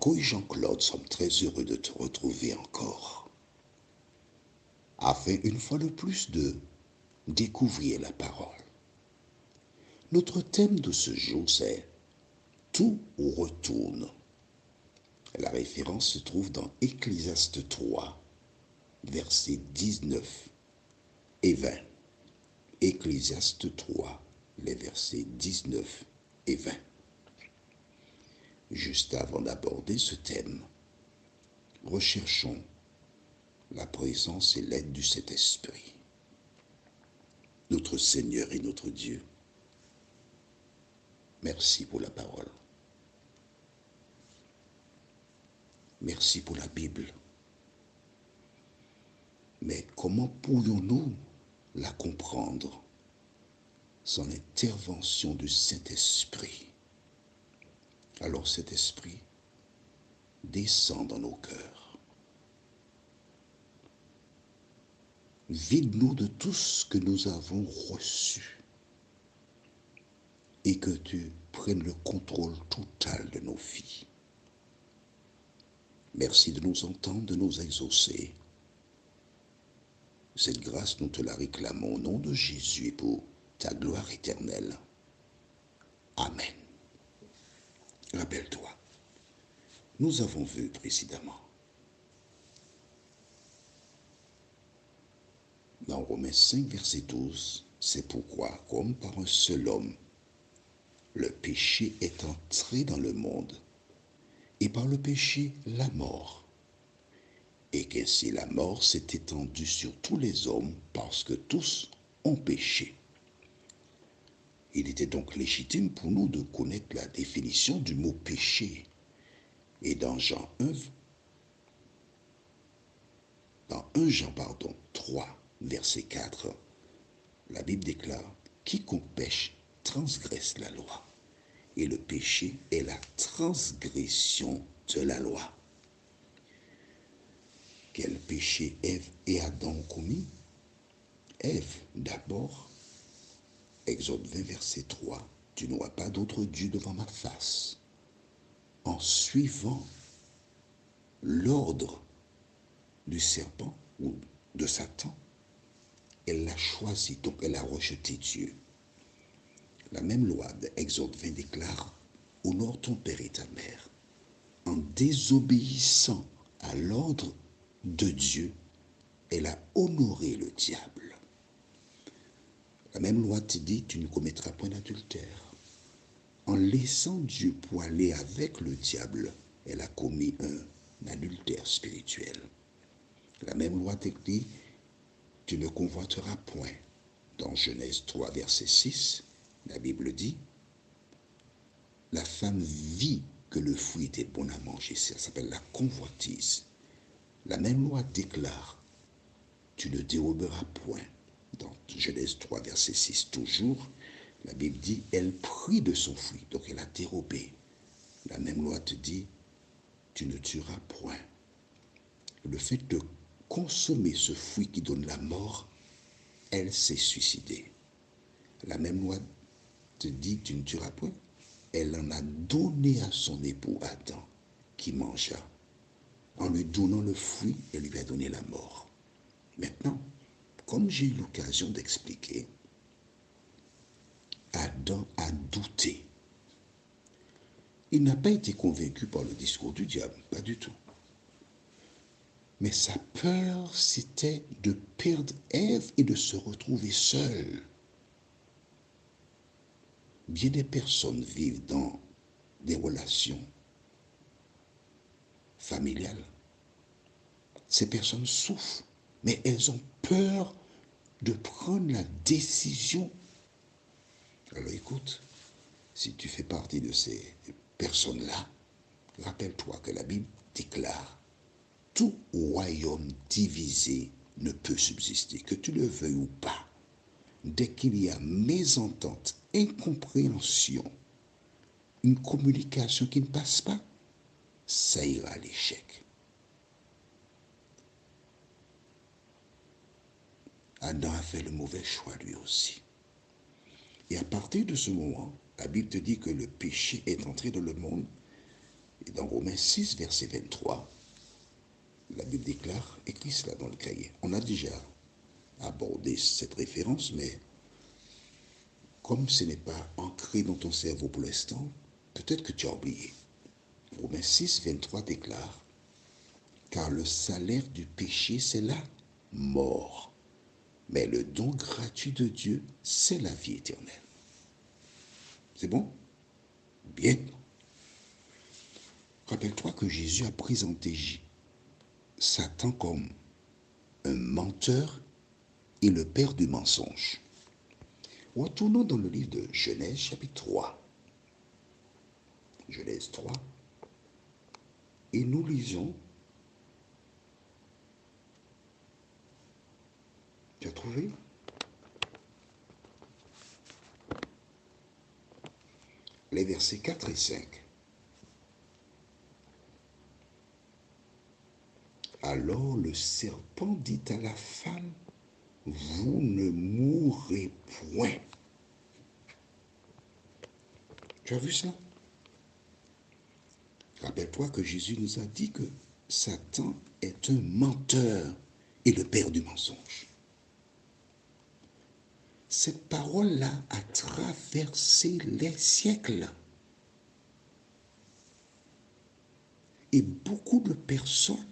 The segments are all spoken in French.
Marco et Jean-Claude sommes très heureux de te retrouver encore, afin une fois de plus de découvrir la parole. Notre thème de ce jour, c'est « Tout retourne ». La référence se trouve dans Ecclésiaste 3, versets 19 et 20. Ecclésiaste 3, les versets 19 et 20. Juste avant d'aborder ce thème, recherchons la présence et l'aide du Saint-Esprit. Notre Seigneur et notre Dieu, merci pour la parole. Merci pour la Bible. Mais comment pourrions-nous la comprendre sans l'intervention du Saint-Esprit? Alors cet esprit descend dans nos cœurs. Vide-nous de tout ce que nous avons reçu et que tu prennes le contrôle total de nos vies. Merci de nous entendre, de nous exaucer. Cette grâce, nous te la réclamons au nom de Jésus et pour ta gloire éternelle. Amen. Rappelle-toi, nous avons vu précédemment dans Romains 5, verset 12, c'est pourquoi, comme par un seul homme, le péché est entré dans le monde, et par le péché, la mort. Et qu'ainsi la mort s'est étendue sur tous les hommes, parce que tous ont péché. Il était donc légitime pour nous de connaître la définition du mot péché. Et dans Jean 1 Jean 3, verset 4, la Bible déclare « Quiconque pêche transgresse la loi, et le péché est la transgression de la loi. » Quel péché Ève et Adam ont commis? Ève, d'abord, Exode 20, verset 3, « Tu n'auras pas d'autre Dieu devant ma face. » En suivant l'ordre du serpent ou de Satan, elle l'a choisi, donc elle a rejeté Dieu. La même loi d'Exode 20 déclare « Honore ton père et ta mère ». En désobéissant à l'ordre de Dieu, elle a honoré le diable. La même loi te dit « Tu ne commettras point d'adultère ». En laissant Dieu pour aller avec le diable, elle a commis un adultère spirituel. La même loi te dit « Tu ne convoiteras point ». Dans Genèse 3, verset 6, la Bible dit « La femme vit que le fruit était bon à manger ». Ça s'appelle la convoitise. La même loi déclare « Tu ne déroberas point ». Dans Genèse 3, verset 6, toujours, la Bible dit « Elle prit de son fruit », donc elle a dérobé. La même loi te dit « Tu ne tueras point ». Le fait de consommer ce fruit qui donne la mort, elle s'est suicidée. La même loi te dit « Tu ne tueras point ». Elle en a donné à son époux Adam, qui mangea. En lui donnant le fruit, elle lui a donné la mort. Maintenant, comme j'ai eu l'occasion d'expliquer, Adam a douté. Il n'a pas été convaincu par le discours du diable, pas du tout. Mais sa peur, c'était de perdre Ève et de se retrouver seul. Bien des personnes vivent dans des relations familiales. Ces personnes souffrent, mais elles ont peur de prendre la décision. Alors écoute, si tu fais partie de ces personnes-là, rappelle-toi que la Bible déclare « Tout royaume divisé ne peut subsister, que tu le veuilles ou pas. Dès qu'il y a mésentente, incompréhension, une communication qui ne passe pas, ça ira à l'échec. » Adam a fait le mauvais choix lui aussi. Et à partir de ce moment, la Bible te dit que le péché est entré dans le monde Et dans Romains 6, verset 23, la Bible déclare, écrit cela dans le cahier. On a déjà abordé cette référence, mais comme ce n'est pas ancré dans ton cerveau pour l'instant, peut-être que tu as oublié. Romains 6, 23 déclare, car le salaire du péché, c'est la mort. Mais le don gratuit de Dieu, c'est la vie éternelle. C'est bon? Bien. Rappelle-toi que Jésus a présenté Satan comme un menteur et le père du mensonge. Retournons dans le livre de Genèse, chapitre 3. Genèse 3. Et nous lisons. Tu as trouvé? Les versets 4 et 5. Alors le serpent dit à la femme, vous ne mourrez point. Tu as vu cela? Rappelle-toi que Jésus nous a dit que Satan est un menteur et le père du mensonge. Cette parole-là a traversé les siècles. Et beaucoup de personnes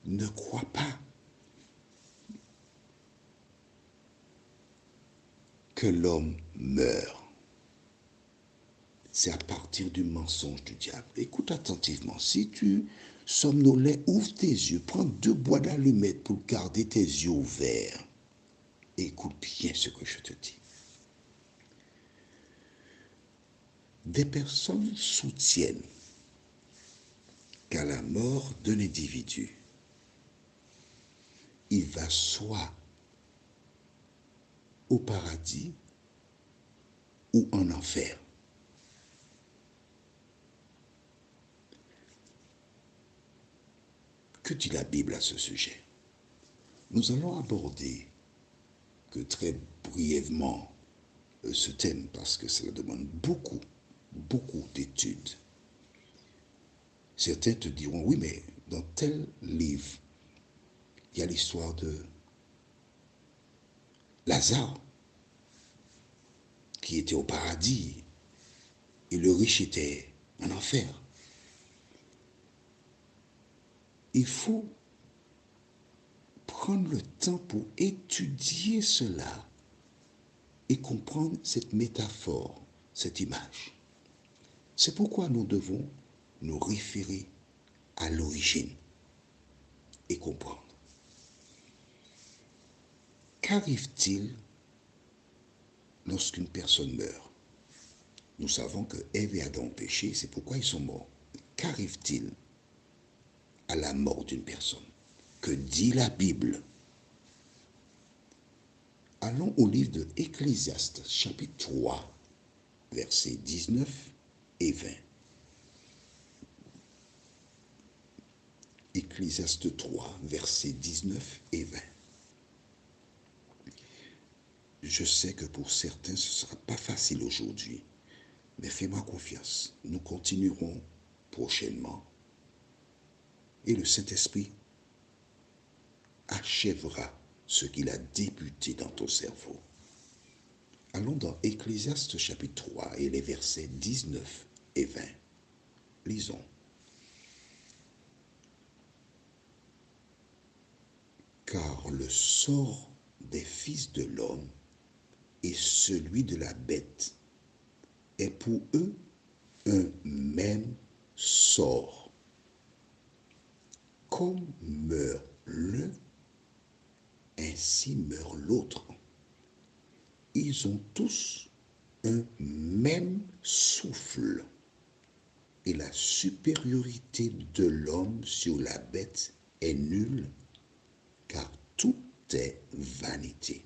ne croient pas que l'homme meurt. C'est à partir du mensonge du diable. Écoute attentivement. Si tu somnolais, ouvre tes yeux, prends 2 bois d'allumettes pour garder tes yeux ouverts. Écoute bien ce que je te dis. Des personnes soutiennent qu'à la mort d'un individu, il va soit au paradis ou en enfer. Que dit la Bible à ce sujet? Nous allons aborder que très brièvement ce thème parce que cela demande beaucoup d'études. Certains te diront, oui, mais dans tel livre, il y a l'histoire de Lazare qui était au paradis et le riche était en enfer. Il faut prendre le temps pour étudier cela et comprendre cette métaphore, cette image. C'est pourquoi nous devons nous référer à l'origine et comprendre. Qu'arrive-t-il lorsqu'une personne meurt? Nous savons que Ève et Adam ont péché, c'est pourquoi ils sont morts. Qu'arrive-t-il à la mort d'une personne? Que dit la Bible? Allons au livre de Ecclésiaste, chapitre 3, versets 19 et 20. Ecclésiaste 3, versets 19 et 20. Je sais que pour certains, ce ne sera pas facile aujourd'hui, mais fais-moi confiance. Nous continuerons prochainement et le Saint-Esprit achèvera ce qu'il a débuté dans ton cerveau. Allons dans Ecclésiaste chapitre 3 et les versets 19 et 20. Lisons. Car le sort des fils de l'homme et celui de la bête est pour eux un même sort. Comme meurt l'un, ainsi meurt l'autre. Ils ont tous un même souffle. Et la supériorité de l'homme sur la bête est nulle, car tout est vanité.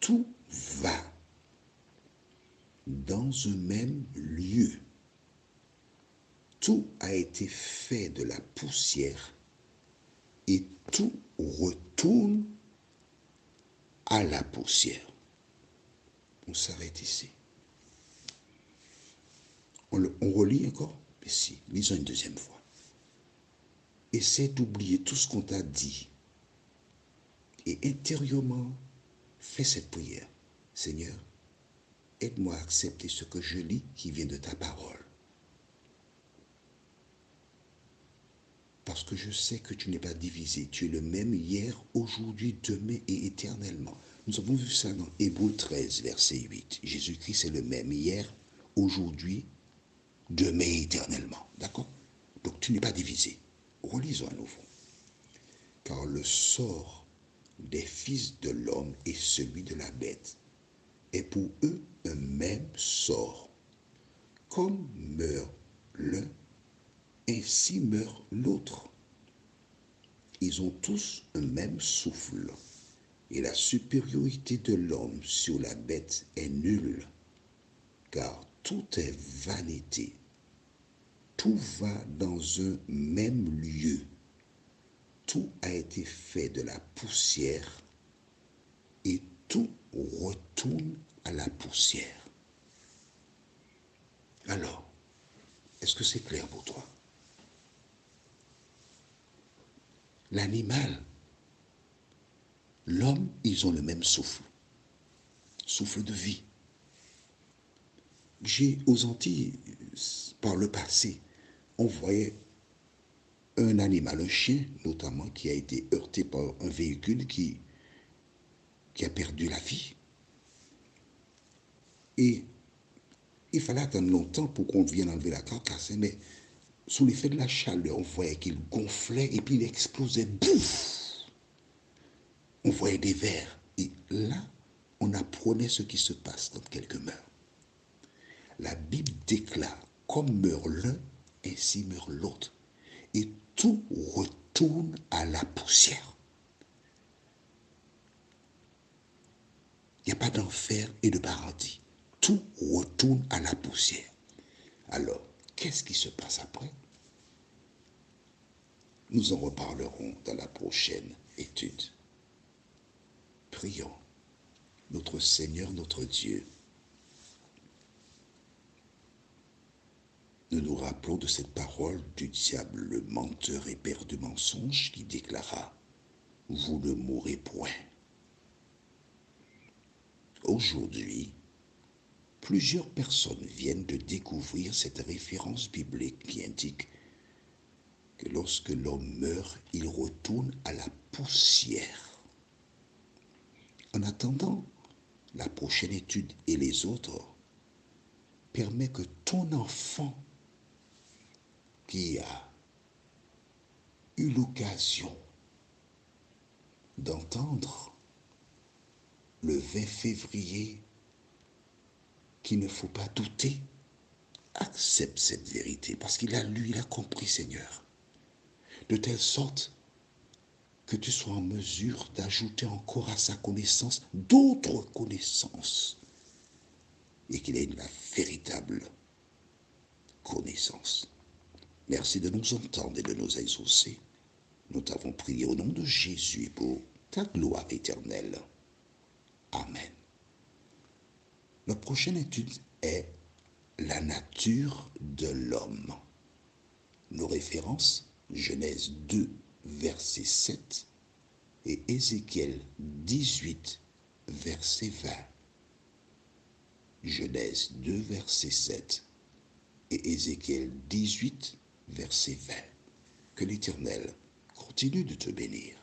Tout va dans un même lieu. Tout a été fait de la poussière et tout retourne à la poussière. On s'arrête ici. On relit encore? Mais si, lisons une deuxième fois. Essaie d'oublier tout ce qu'on t'a dit. Et intérieurement, fais cette prière. Seigneur, aide-moi à accepter ce que je lis qui vient de ta parole. Parce que je sais que tu n'es pas divisé. Tu es le même hier, aujourd'hui, demain et éternellement. Nous avons vu ça dans Hébreux 13, verset 8. Jésus-Christ est le même hier, aujourd'hui, demain et éternellement. D'accord? Donc tu n'es pas divisé. Relisons à nouveau. Car le sort des fils de l'homme et celui de la bête est pour eux un même sort. Comme meurt l'un, ainsi meurt l'autre. Ils ont tous un même souffle, et la supériorité de l'homme sur la bête est nulle, car tout est vanité. Tout va dans un même lieu. Tout a été fait de la poussière, et tout retourne à la poussière. Alors, est-ce que c'est clair pour toi? L'animal, l'homme, ils ont le même souffle, souffle de vie. J'ai aux Antilles, par le passé, on voyait un animal, un chien notamment, qui a été heurté par un véhicule qui a perdu la vie. Et il fallait attendre longtemps pour qu'on vienne enlever la carcasse, mais sous l'effet de la chaleur, on voyait qu'il gonflait et puis il explosait. Bouf! On voyait des vers. Et là, on apprenait ce qui se passe quand quelqu'un meurt. La Bible déclare, comme meurt l'un, ainsi meurt l'autre. Et tout retourne à la poussière. Il n'y a pas d'enfer et de paradis. Tout retourne à la poussière. Alors, qu'est-ce qui se passe après? Nous en reparlerons dans la prochaine étude. Prions. Notre Seigneur, notre Dieu, nous nous rappelons de cette parole du diable, le menteur et père du mensonge, qui déclara « Vous ne mourrez point ». Aujourd'hui, plusieurs personnes viennent de découvrir cette référence biblique qui indique que lorsque l'homme meurt, il retourne à la poussière. En attendant la prochaine étude et les autres, permet que ton enfant qui a eu l'occasion d'entendre le 20 février qu'il ne faut pas douter, accepte cette vérité parce qu'il a lu, il a compris, Seigneur, de telle sorte que tu sois en mesure d'ajouter encore à sa connaissance d'autres connaissances et qu'il ait la véritable connaissance. Merci de nous entendre et de nous exaucer. Nous t'avons prié au nom de Jésus pour ta gloire éternelle. Amen. Notre prochaine étude est la nature de l'homme. Nos références, Genèse 2, verset 7 et Ézéchiel 18, verset 20. Genèse 2, verset 7 et Ézéchiel 18, verset 20. Que l'Éternel continue de te bénir.